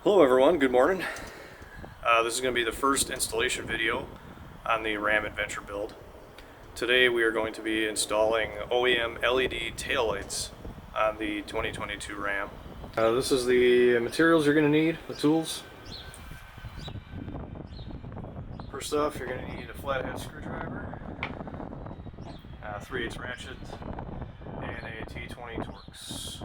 Hello everyone, good morning. This is going to be the first installation video on the Ram Adventure build. Today we are going to be installing OEM LED taillights on the 2022 Ram. This is the materials you're going to need, the tools. First off, you're going to need a flathead screwdriver, 3/8 ratchet, and a T20 Torx.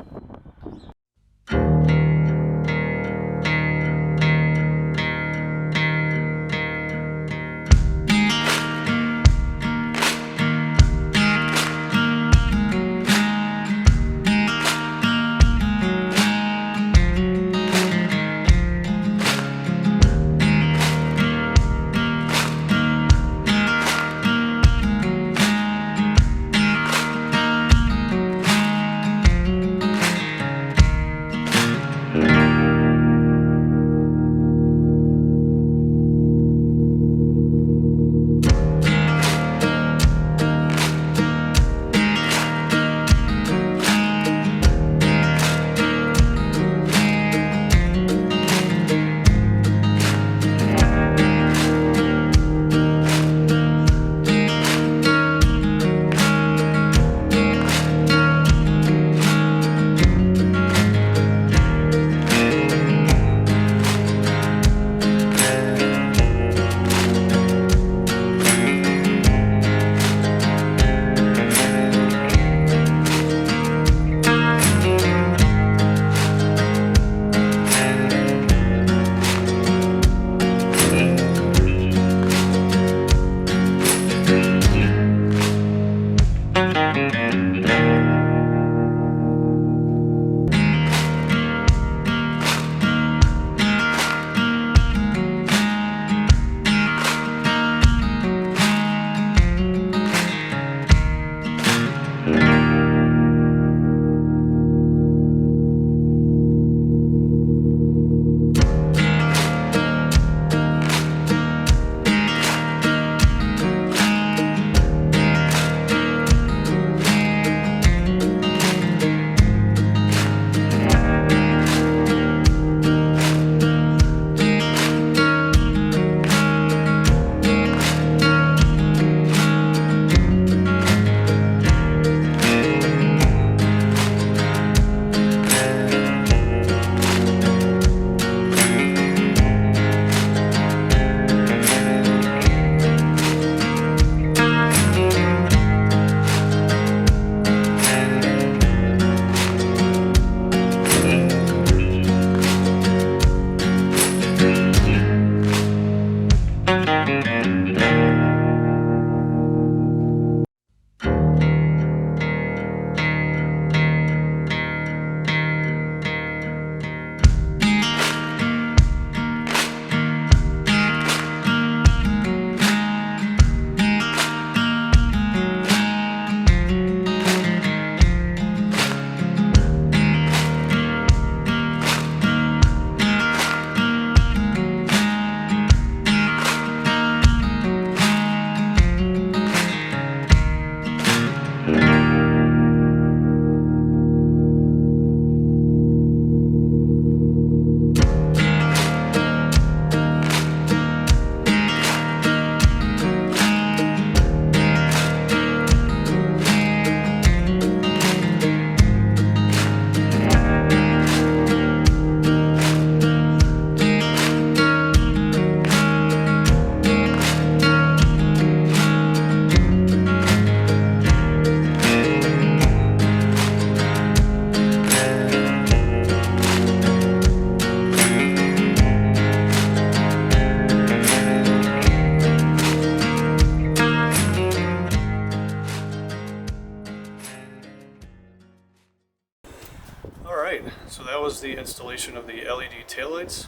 Alright, so that was the installation of the LED taillights.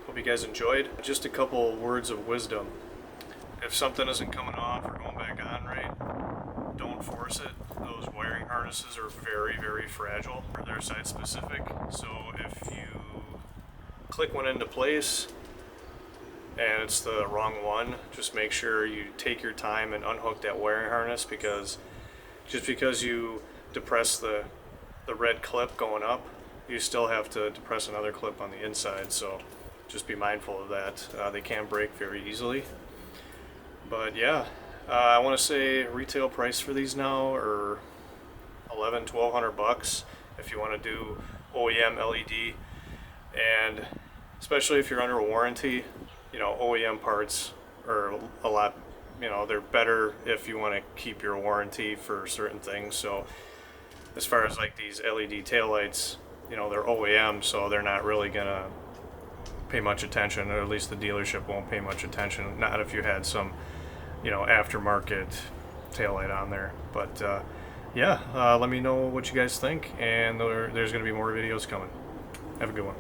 Hope you guys enjoyed. Just a couple words of wisdom. If something isn't coming off or going back on right, don't force it. Those wiring harnesses are very, very fragile. They're site specific, so if you click one into place and it's the wrong one, just make sure you take your time and unhook that wiring harness, because just because you depress the red clip going up, you still have to depress another clip on the inside. So just be mindful of that. They can break very easily. But yeah, I want to say retail price for these now are $1,100-1,200 if you want to do OEM LED, and especially if you're under warranty, you know, OEM parts are a lot, you know, they're better if you want to keep your warranty for certain things. So as far as like these LED taillights, you know, they're OEM, so they're not really gonna pay much attention, or at least the dealership won't pay much attention. Not if you had some, you know, aftermarket taillight on there. But yeah, let me know what you guys think, and there's going to be more videos coming. Have a good one.